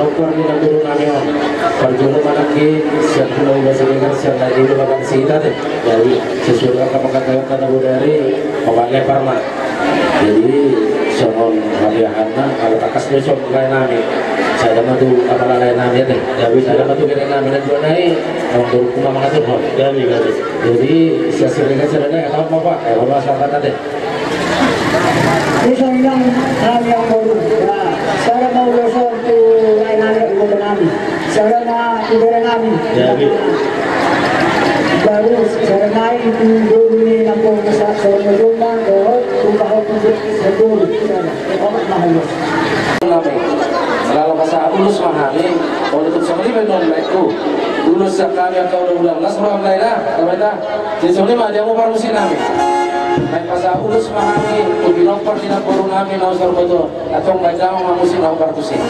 dokter ni nak turun namin perjuangan mana ki siap pulau bahasa Inggris siap lagi itu bapak sita deh jadi sesuai dengan kepakaian kata budari pakai parma jadi soal kaliannya kalau takas besok lain namin saya dah tu apa lain namin deh jadi saya dah tu kira namin dan dua naik orang turun kuma mengatur hal jadi saya sering kerja apa pak kalau masalah deh Isang yang kami yang baru, saya mau besok tu lain anak ibu kami, saya nak ibu kami, baru saya naik dulu ni nampung besar saya berjumpa doa ubah untuk sebul, orang mahal. Kalau bahasa ulus mahali, kalau itu seperti benar itu ulus sekali atau ulang las orang lain lah, kalau itu jadi seperti mana dia mau parusin kami. Naik bahasa ulus mahali, ubi nomor tidak burung kami nausar betul, atau nggak jauh mamusin nau parusin.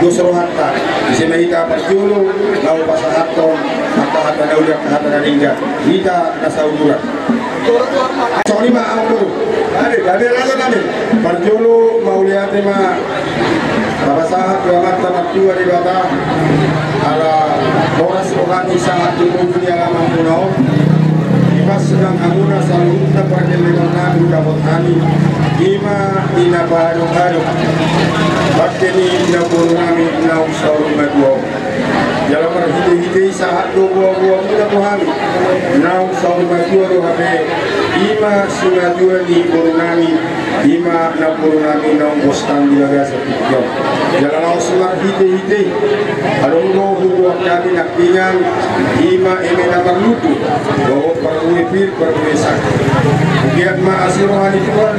Soro hatta isi mahita parjulu lau pasahaton maka hatta daulia hatta nadingga kita nasaudura sorry ma amur ada raja nabi parjulu mauliate ma pasahat wa hatta matua di bata ala horas rohani sangat tumbuh di alam punau pas sedang amuna salunta perjalanan nabi kabut hani ima ina baru bakeni ina buru nami ina usauru madua jalan berhiti-hiti saat dua muda tuhami ina usauru madua rohabe ima sungadua ni buru nami ima na buru nami ina umbostan diaga sepikyo jalan usular hiti-hiti alung rohu kami nak pingan ima eme na berlutu bahwa perwipir perwesak Giat ma asirohani Tuhan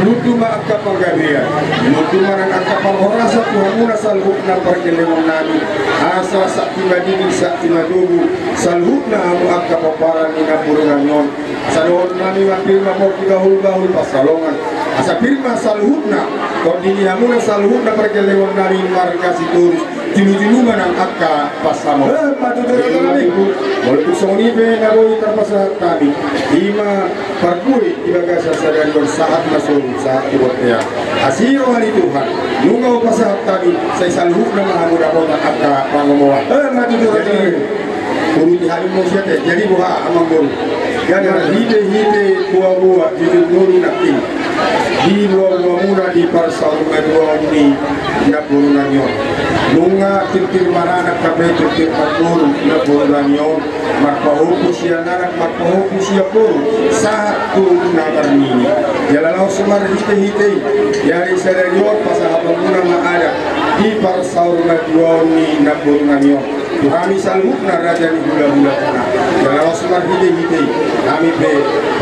lutu ma akka pagabian lutu ma nang akka pangorasa Tuhan muna salhuk na perkelemon nami asa sakti madini sakti madugu salhuk na amu akka paparan ina purungan yon sadohon nami mapirma mo kigahul-gahul pasalongan asa pirma salhuk na kondini hamuna salhuk na perkelemon nami marga situris tilu-tilu manang akka pasamo matutunan nami walaupun sonipe naboi terpasah kami ima parkui ibaga sasadan bersaat masuk saat ibotnya asiro hari Tuhan nungau pasah kami saya salhuk nama amuda kota akka pangomoa matutunan guru di hari manusia jadi buah amang guru yang hide buah-buah di guru nakti di luar muna di parsal medua ini nak guru nanyo nunga tir marana kape tir patur nak guru nanyo marpahu kusia narak marpahu kusia guru satu nagar ini jalan semar hide yari sadarior pasahabat muna maada di parsal medua ini nak guru nanyo kami salhuk na raja ni hula-hula tanah jalan semar hide kami be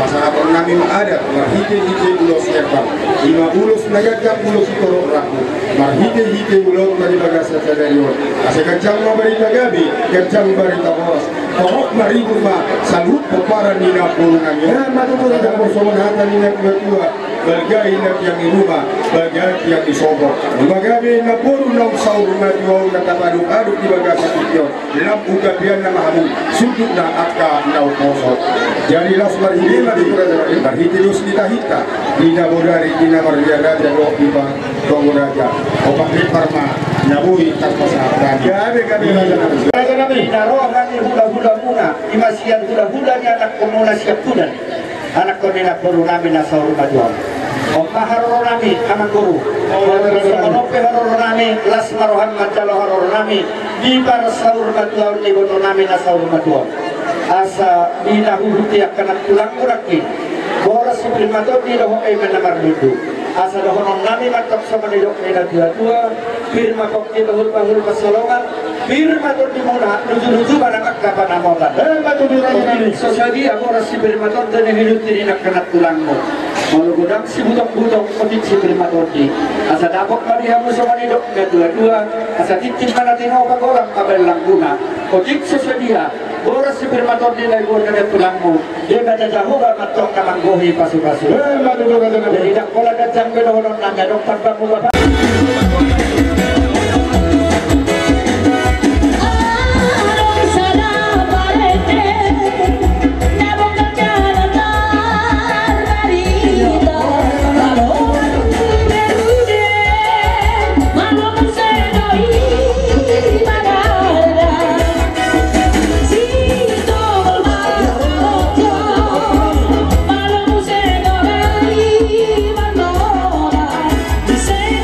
pasahabat nami maada hide ulos erba ima ulos nagagam ulos itorok raku marhite ulos dari bagasa sadarior asa kacang mabari tagabi kacang bari tahoras torok maribu ma salhuk peparan nina pulungan ya matutunan ang musuman hata nina kumatua bagay na yang iruma bagay yang isobok magabi na puro ng saur madiwaw na tapaduk-aduk di bagasa kityo lam ugabian na mahamu sudut na akka na uposok jadilah marhite marhite los nitahita nina bodari nina marja raja lo iba tongo raja opak parma nabui terpasahkan gabe raja nabi narohan hula-hula muna imasian hula-hula ni anak komuna siap tudan anak konina puru nami nasaur majuan Omma haroro nami amang guru Sokonope haroro nami las marohan macalo haroro nami di saur majuan ni bono nami nasaur majuan asa dinahuhuti akan tulang kuraki boras sublimato di doho emen namar dudu asa dohonon nami matok sama nidok nina dua firma kokti bahul pasolongan firma to di muna nuju barang akka panamotan matuduran sosadi boras si firma to dan hidup diri nak kena tulangmu malu godang si butok-butok kotik si firma to di asa dapok marihamu sama nidok nina dua asa titin mana tino pagolang kabel langguna kotik sosadia boras si firma to di lay buat kena tulangmu dia kata jauh matok kamanggohi pasu-pasu jadi tak pola datang ke dohonon nangga dok tanpa bapak Say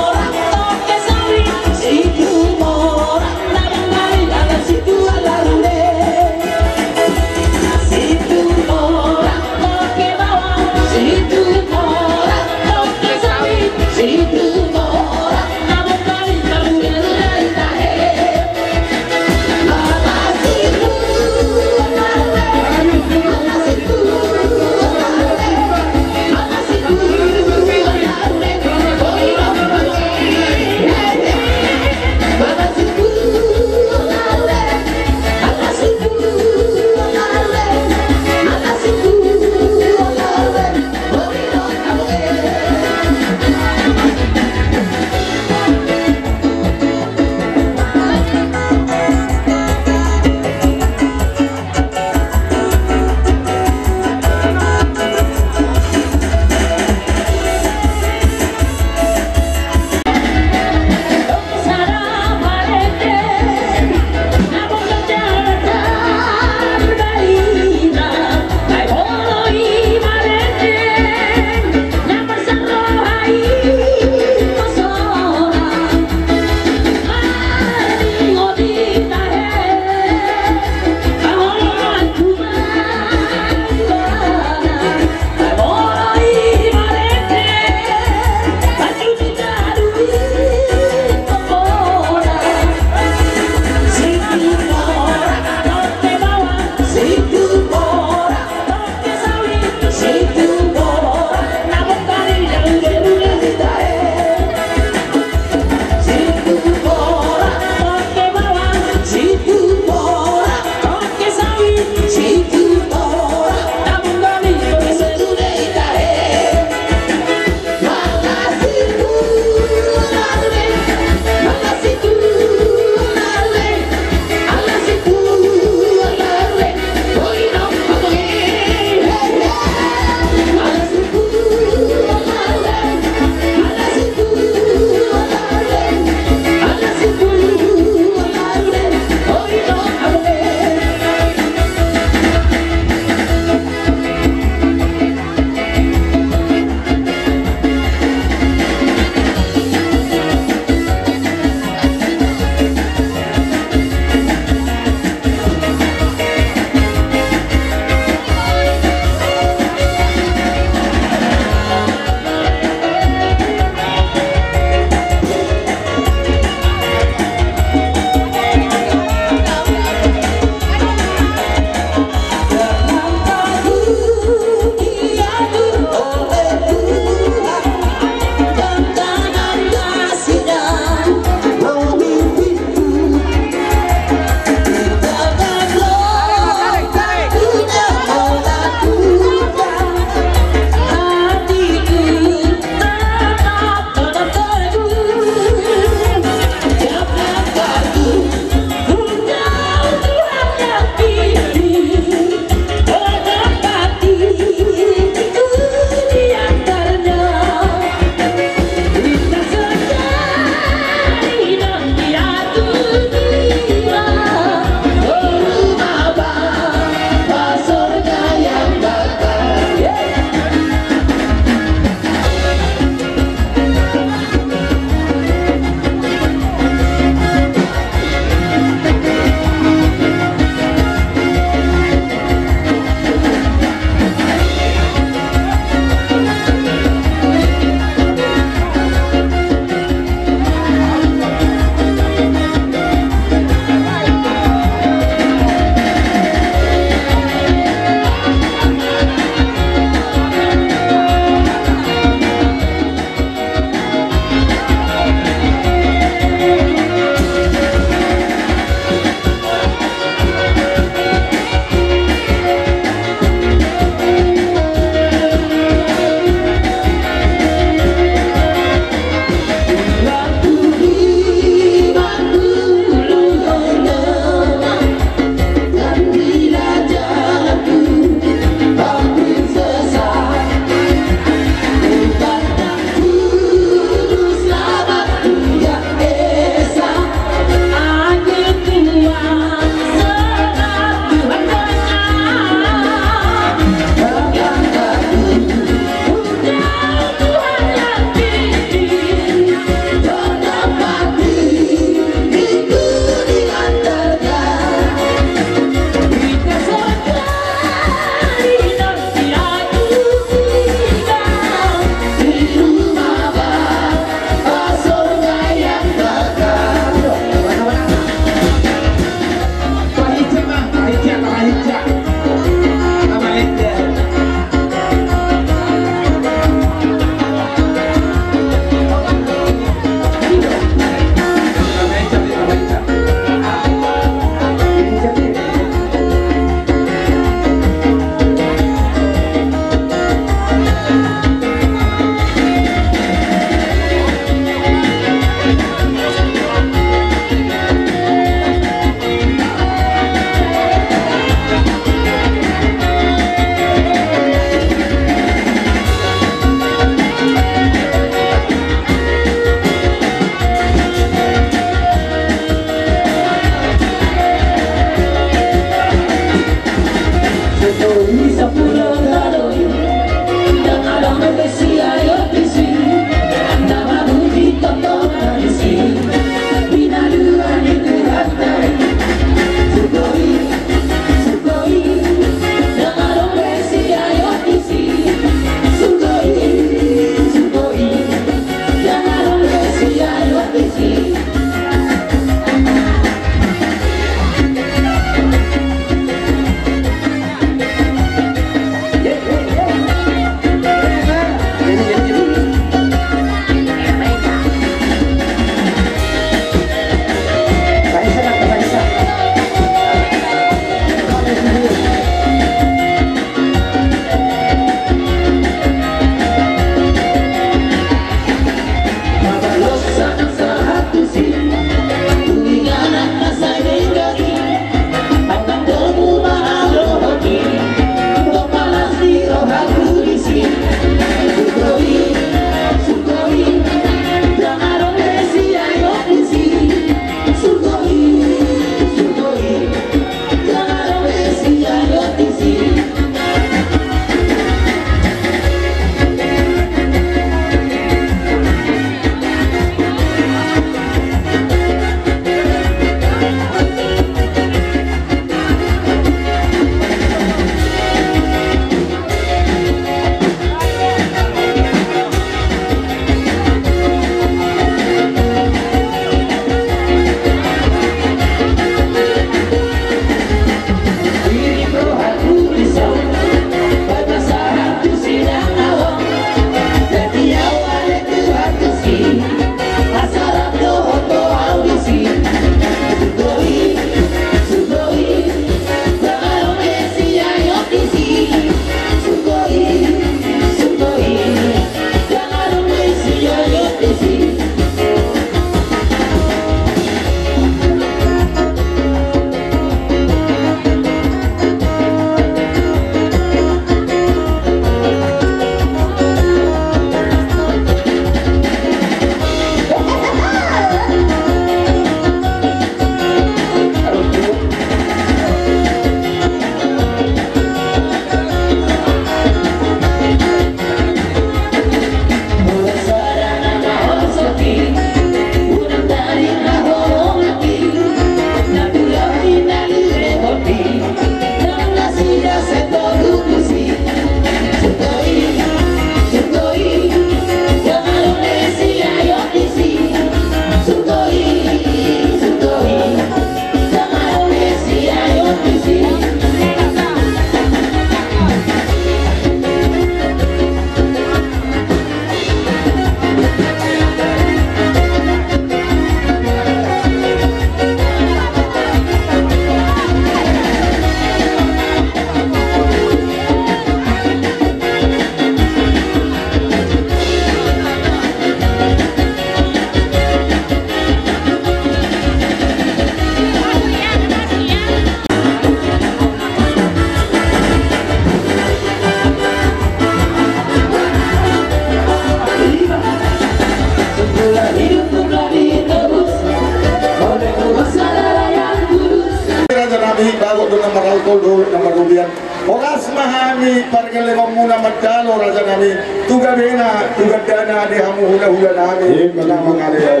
nami tuga bena tuga dana di hamu hula nami menama kalian.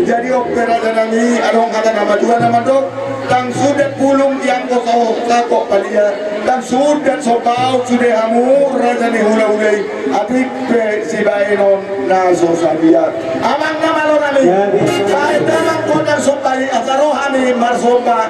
Jadi opera nami adong kata nama tuga nama dok tang sudah pulung yang kosong sakok palia tang sudah sopau sudah hamu raja ni hula api si baenon naso sabia amang nama lo nami bae tamang kodang sopai asarohani marsopa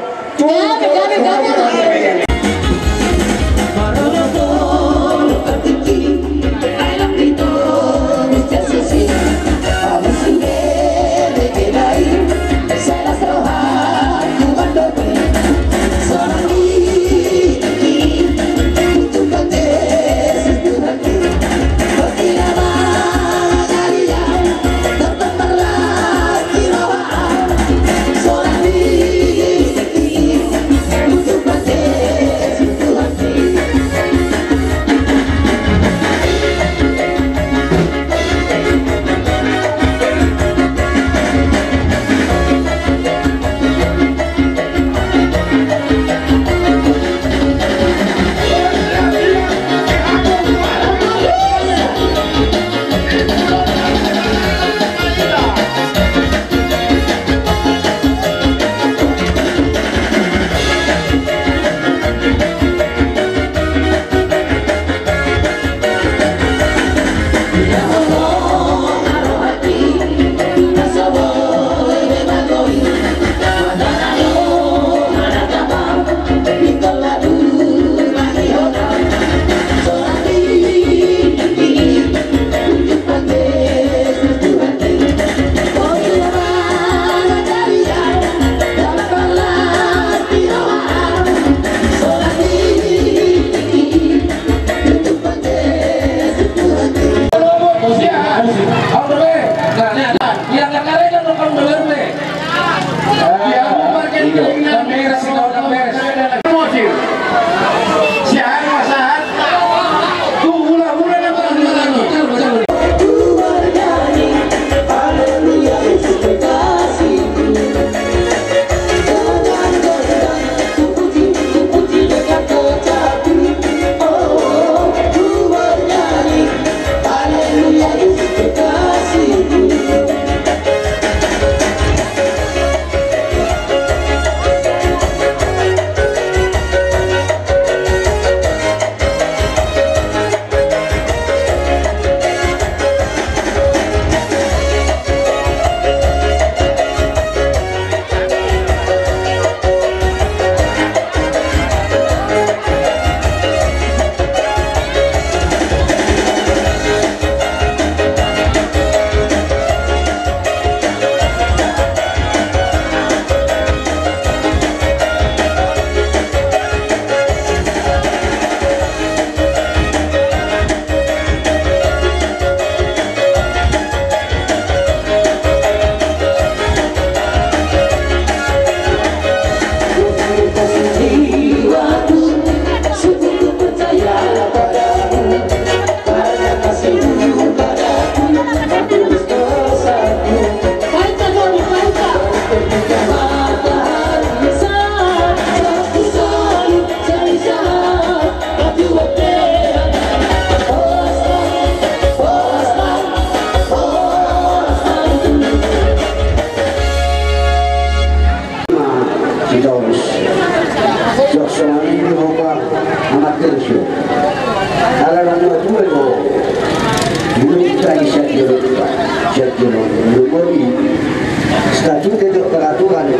Statute itu peraturan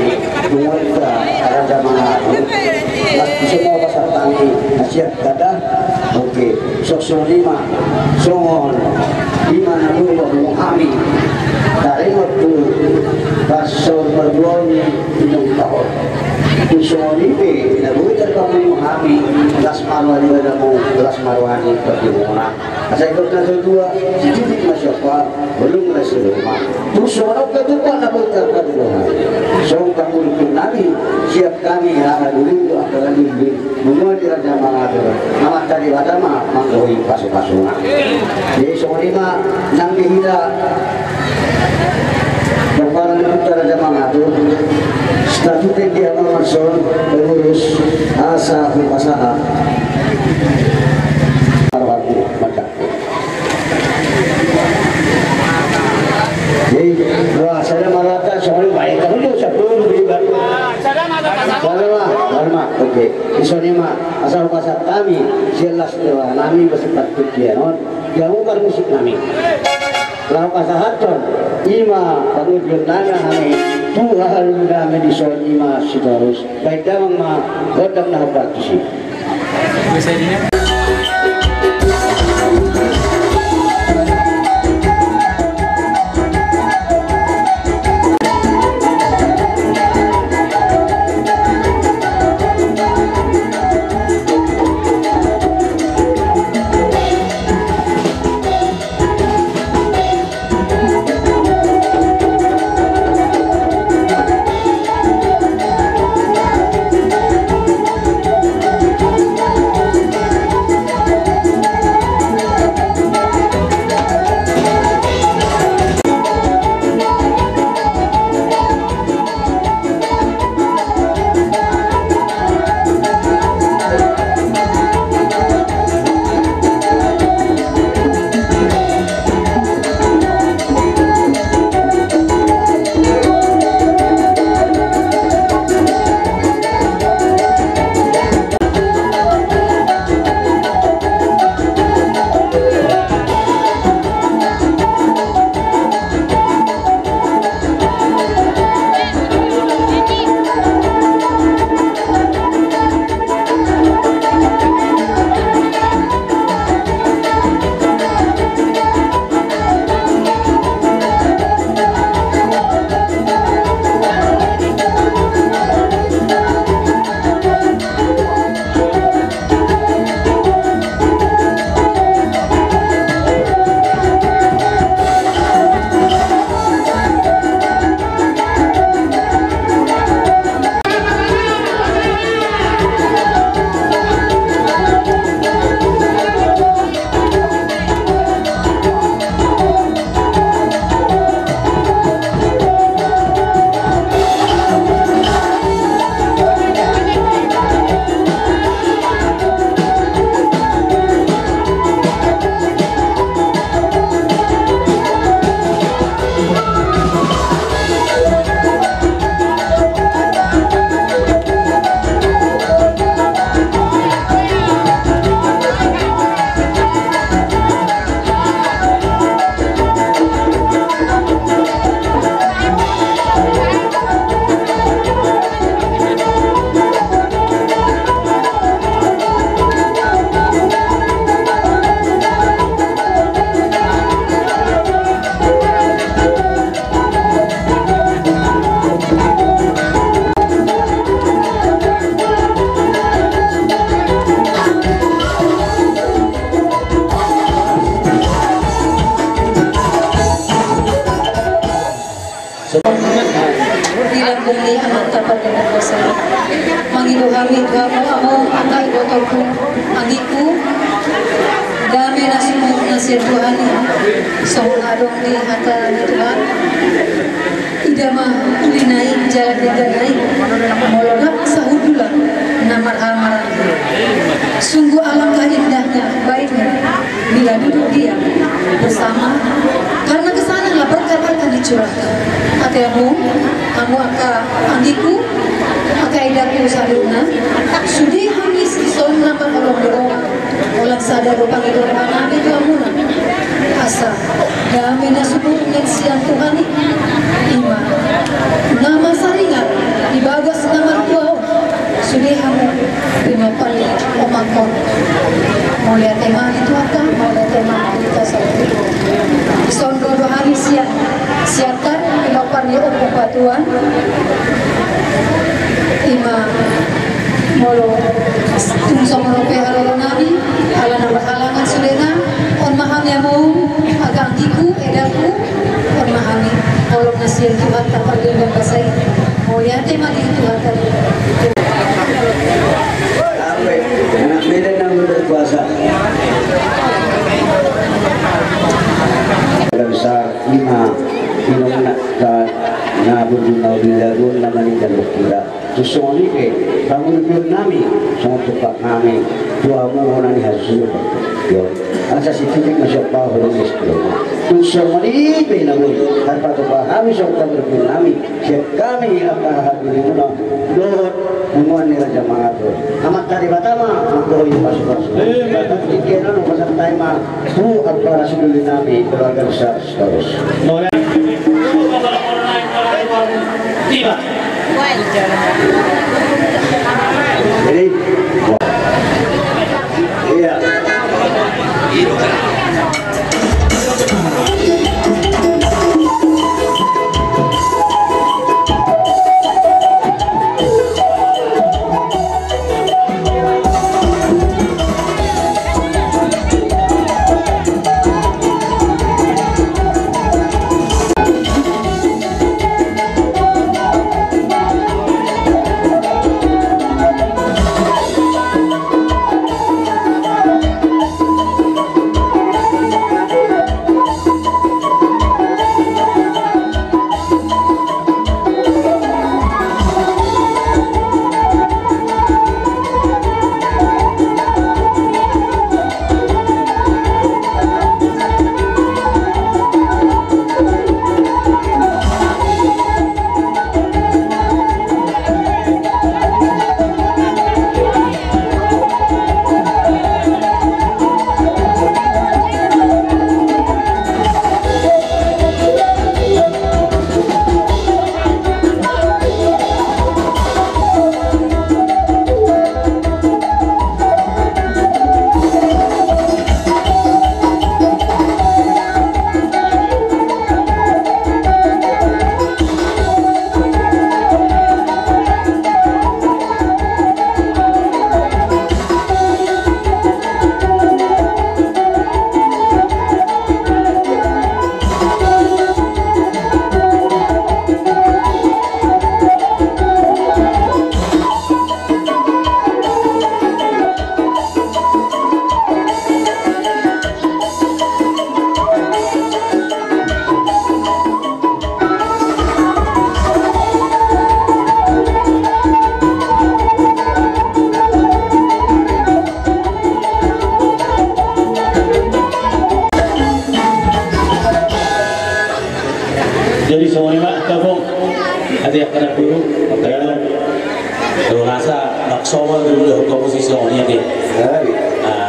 pemerintah ada mana semua pasar tani nasihat kata oke sosok lima songon lima nalu menghami dari waktu pasal berbuang minum tahun songon ini nabu terkamu menghami gelas marwani berdamu gelas marwani bagaimana saya ikut nazar dua sedikit masyarakat belum ngasih rumah terus songon ketupat nabu terkamu songon kamu nabi siap kami ada dulu akan dulu semua di Raja Manado nama tadi wadama manggoi pasu-pasungan jadi songon lima nang dihida Bapak Raja Manado statute dia Amazon pengurus asa upasaha Arwaku Macak asal pasar kami jelas dewa nami bersifat tujuan yang bukan musik nami lalu pasar haton ima pengujian nana kami Tuhan kami di soal ima sitarus baik damang ma godam nah praktisi bilang bumi amat dapat dengan dosa mengiluhami kamu amo angkai botolku agiku dami nasir Tuhan sohong adong di hata Tuhan idama naik jalan tiga naik molonap sahudula namar amaran sungguh alangkah indahnya baiknya bila duduk diam bersama karena kesananlah berkat-berkat dicurahkan akamu kamu andiku akaidaku saduna sudi hamis son nampak olong dorong olah sadar rupang itu mana itu amuna asa dami nasubur dengan siang Tuhan ima nama saringan dibagas nama tuau sudi hamu pinopali omakon mau lihat tema itu apa mau lihat tema kita satu son dua hari siapkan pinopali opopatuan ima molo tungsong rope halo nabi ala nama halangan sulena on mahami mau agak giku edaku on mahami molo nasir Tuhan tak pergi dan pasai mau lihat tema di Tuhan tadi anak beda yang berkuasa besar lima minum na berdunau bilagun namanya dan berkira susoni ke bangun biar nami sama tukak nami dua mohonani hasil yo asa situ masuk bawah orang istilah Tusomani pinamui tanpa pahami serta berpinami siap kami akan hadir muna dohot hubungan nila jamaah tu amat kari batama makoi pasu-pasu ikinan upasan taima tu para suduli nami keluarga besar terus tiba jadi iya jadi semuanya kabung hati akan guru kaya kalau rasa maksoma dulu komposisi semuanya deh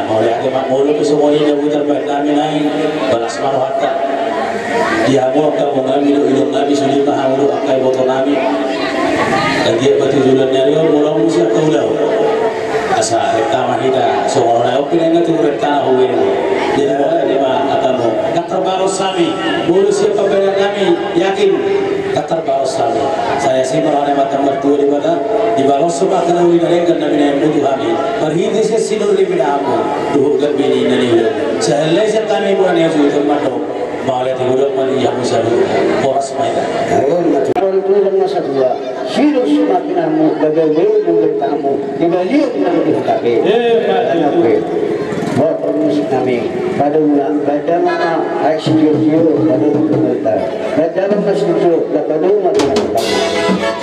mau lihat mak mulu tu semuanya jauh terbaik kami naik balas marwata dia mau kamu ngambil hidup nabi sudah tahu lu akai botol nabi dan dia batu jualan nyari mula musia kau lau asa rekama hida seorang lain pindah tu rekama huwe jadi boleh dia akan mau terbaru sami mulu siapa bela kami yakin terbaru sami saya sih merana macam bertua di mana di balos sebab kena uli nalengkan nabi nabi butuh kami perhindi saya sinur lebih dalam duh gerbini nani udah sehelai saya kami bukan yang sudah termaduk malah tidur mandi yang besar poras mainan ayo macam itu dan masa dua sirus maknamu bagaimana menurut kamu dibalik menurut kami buat musik kami pada bulan pada mana aksio pada komentar pada mana setuju pada mana kami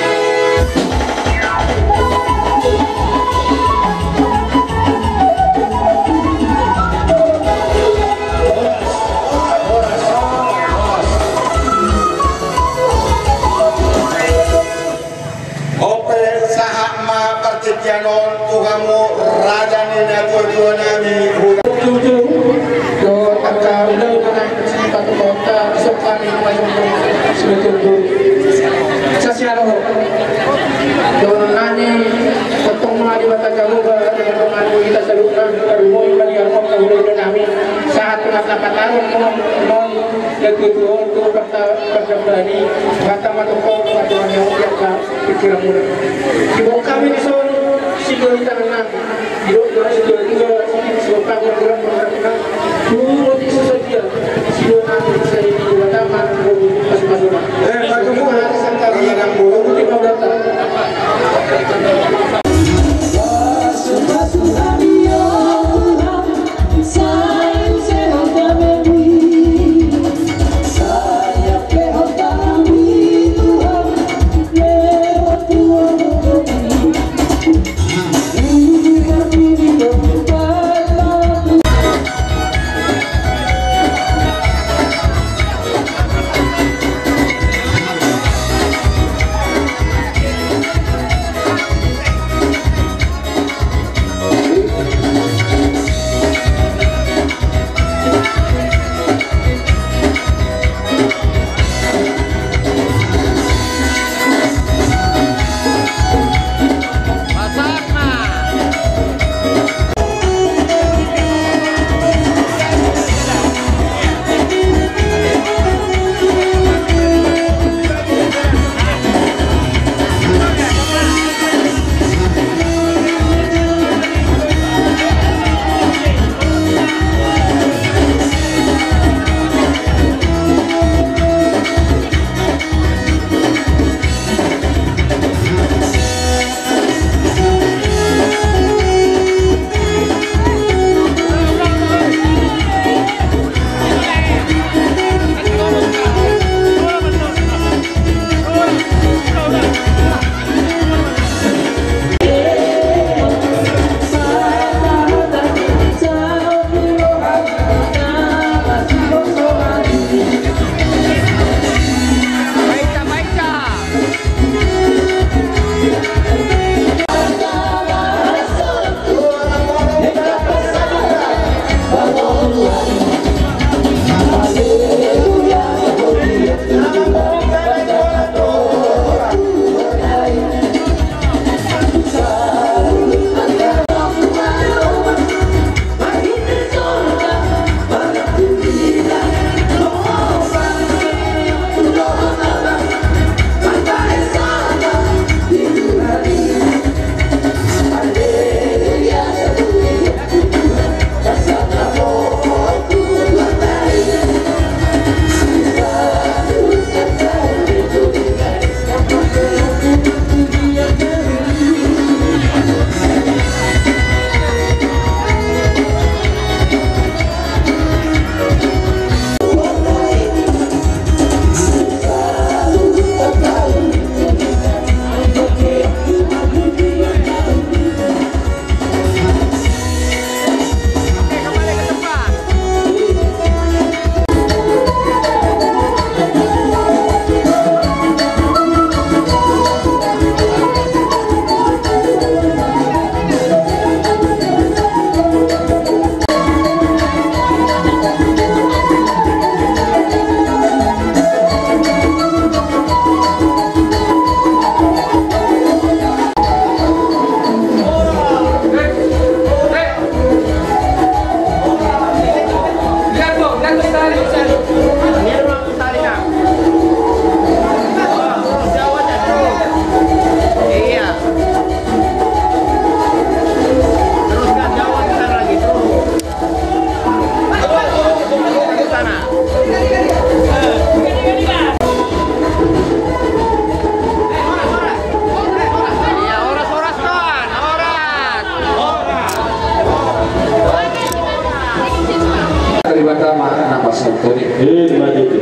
Janon tuhamu radanina tujuan nami tujuh do angka udah dengan sifat kota sokami macam sebetulnya sasiaro do nani potong mali bata kamu dengan mali kita salutkan rumoi bagi aku kau udah nami saat tengah tahun non letujuan tu kata berani kata matokong aturan yang biasa pikiran muda ibu kami di sana sido kita menang hidup dengan sido juga sebab kamu bergerak dulu di saja sido nanti saya di dua taman masuk kamu hari sangkar yang buruk di bawah data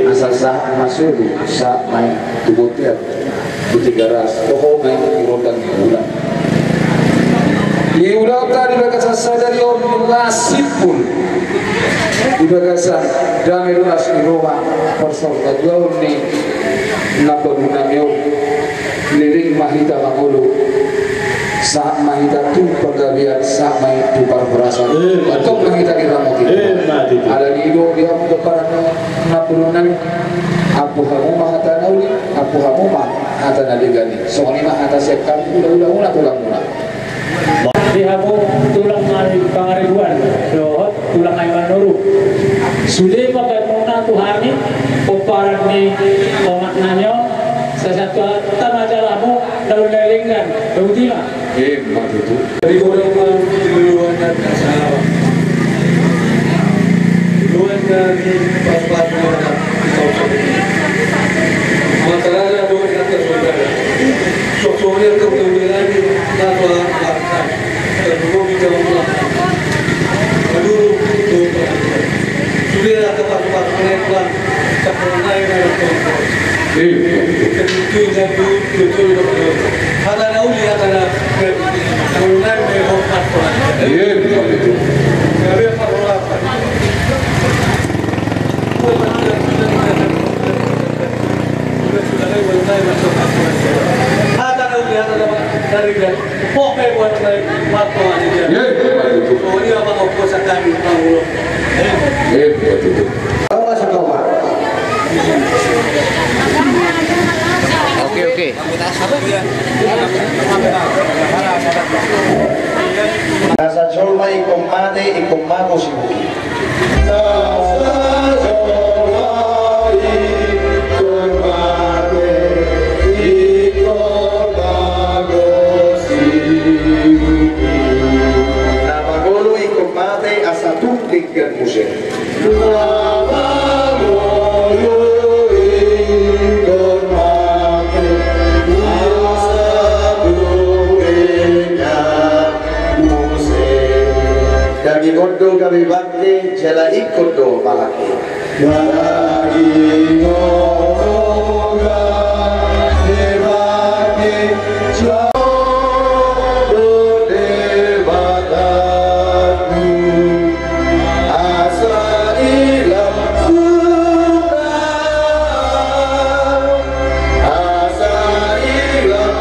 asal sah masuk sa main tubuhnya di 300 toh main kirotan di bulan di ulang tadi bagasan sadari orang nasib pun di bagasan damai lunas di Roma persoalan jauh ni napa gunanya lirik mahita makulu saat mahita tu penggabian saat mahita tu perasaan atau mahita kita mau ada di hidup dia mau keparana napurunan aku kamu mahata nauli aku kamu mahata naligani soalnya mahata sekam ulah tulang di hamu tulang pangaribuan dohot tulang ayman nuru sudah pakai muna tuhani peparan ni pemaknanya sesatu tamajalahu lalu lelingkan berutima begitu dari orang duluan dan salah duluan dari pas-pas masalahnya dua kata saudara sok-soknya kemudian tanpa lakukan terlalu kita melakukan aduh sudah tempat-tempat penelitian terkenal dengan itu jadi betul ada nauli ada naungan berhormat begitu dari apa dari pokoknya buat waktu aja. Oh ini apa kau sekali panggul? begitu. Bawa sekoma. Oke. Nasa solma ikomate ikomago sibuki. Namagolo ikomate asatuntik dan musik. Dagi kondo kami bakti jela ikondo malaki. Dagi kondo kami bakti jodoh debatku asa ilam asa ilam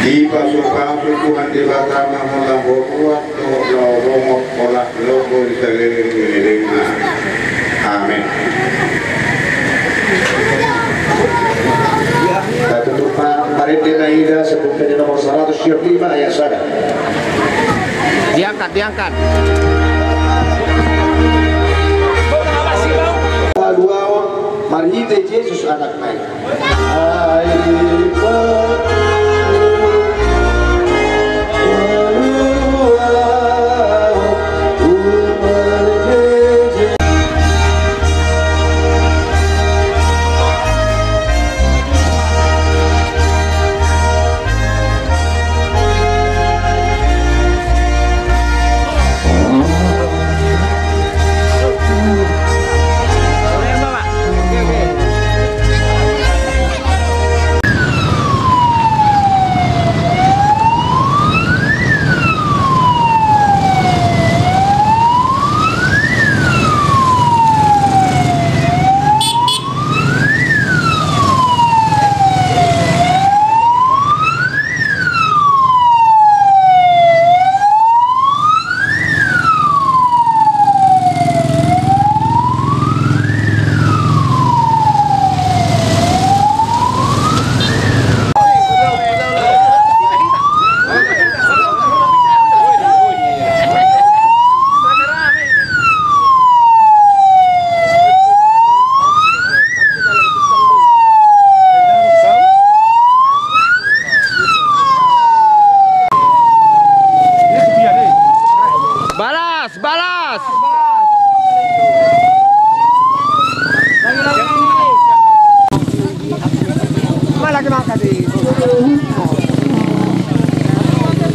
di pasukan Tuhan di batang namun buat romo pola logo di sekeliling amin. Kita tutup Parente Naida sebelum di nomor 105 ayat sana. Diangkat. Dua Marite Yesus anak main.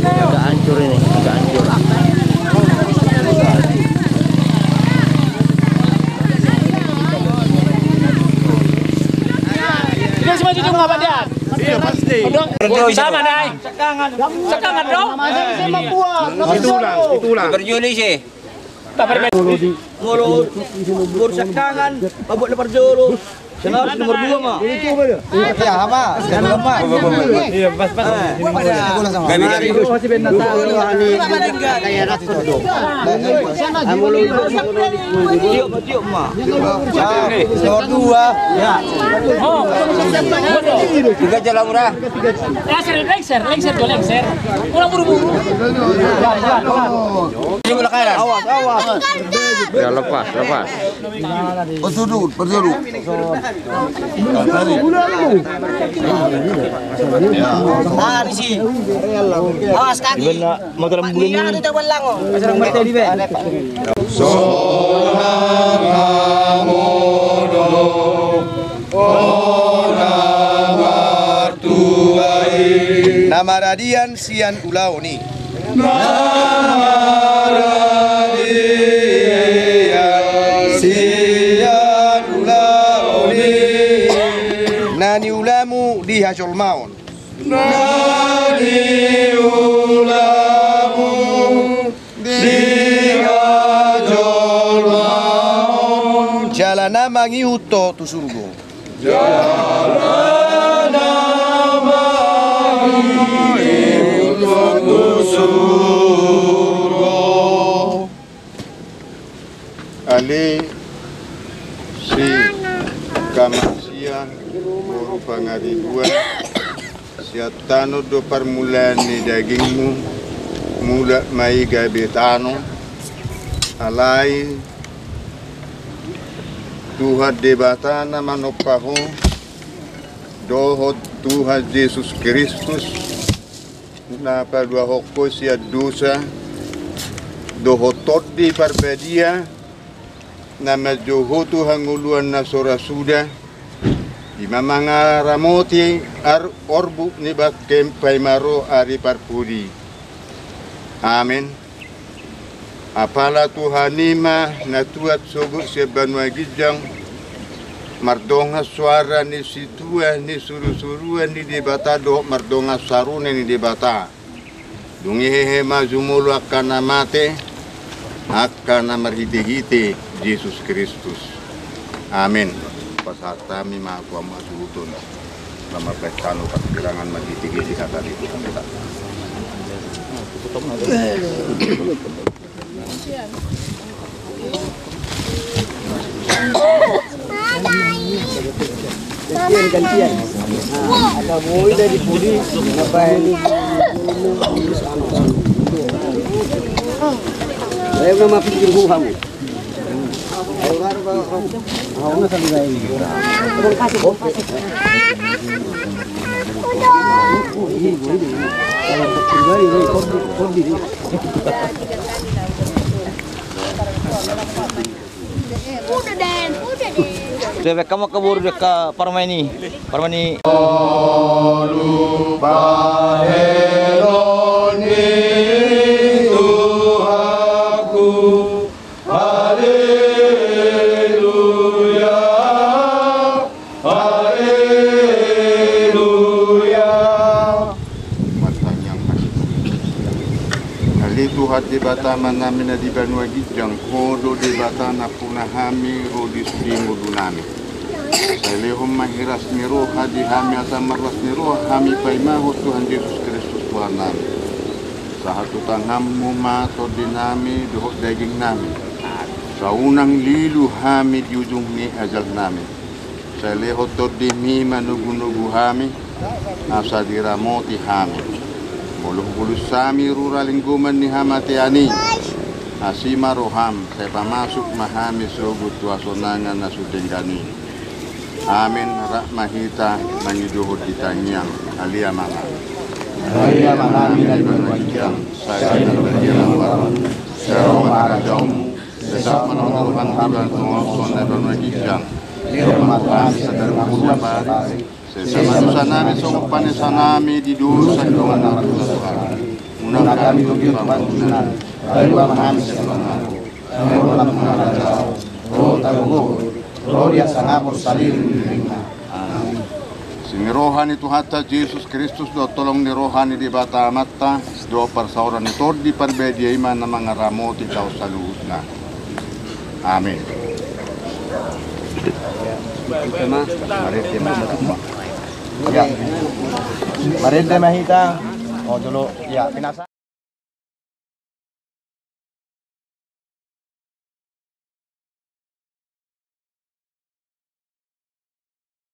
Agak hancur ini, agak hancur. Sama dai. Sekangan dong. Itulah. Berjuli sih. Mulu bursakangan, babut lepar juru. Senang nomor 2 mah. Ya apa? Sekarang apa? Iya, pas. Gabi. Kayak nasi todong. Tiup mah. Nomor 2. Ya. Tiga jalan murah. Lengser. Pulang buru-buru. Ini bola kanan. Awas. Ya lepas. Berjuru. Di sini. Awas kaki. Motor bulan ini. Itu belang. Pasang mati di be. Nama radian sian ulau ni. Nani ulamu di hajol maun. Jalana mangi uto tu surgo. Ali si kamasian guru pangaribuan siatano do permulaan ni dagingmu mula mai gabetano alai Tuhan debatana manopaho dohot Tuhan Yesus Kristus na padua hokko siat dosa dohotot di parbedia nama johotu hanguluan na sorasuda di mamanga ramoti orbu ni bakem paimaro ari parpudi. Amin. Apala Tuhanima na tuat sogo sebanwa gijang mardonga suara ni situa ni suru-suruan ni debata do mardonga sarune ni debata dungi hehe mazumulu akan mate akan marhite-hite Yesus Kristus. Amin. Pasatami maafwa masutun lama pekano pasirangan marhite-hite kata itu kita. Gantian. Ada mulai dari pudi ngapain? Saya nama pikir kamu. Udah deh. Udah kamu keburu dekat Parmani. Tuhan di batama namin na di banwa gijang kodo di batana punahami o di sudimu dunami. Sa lehom mahiras ni roha di hami asa marras ni roha hami paimaho Tuhan Yesus Kristus Tuhan namin. Sa hatutan hamu mato di nami dohok daging namin. Sa unang lilu hami di ujung ni ajal namin. Sa lehot to di mi manugu-nugu hami asa diramoti hami. Buluh-buluh sami ruralingguman ni hamatiani asima roham saya pamasuk mahami sogut tuasonangan na sudenggani. Amin rak mahita mangiduhud ditanyang alia mama amin albanwajang saya berjalan waran syarong marajong sesat menonton tiban pengoson albanwajang dirumahkan sadar mahusabah sesama dosa nami songpan sanami di dosa dengan Tuhan. Munang kami tujuh bangunan, lalu aman semangat. Roh mengarajau, roh tabuh, roh dia sangat bersalin. Amin. Sini rohani Tuhan Yesus Kristus do tolong ni rohani di bata mata do persauran itu di perbedia iman na mga ramoti kau saluhna. Amin. Marente mahita. Oh dulu ya pinasa.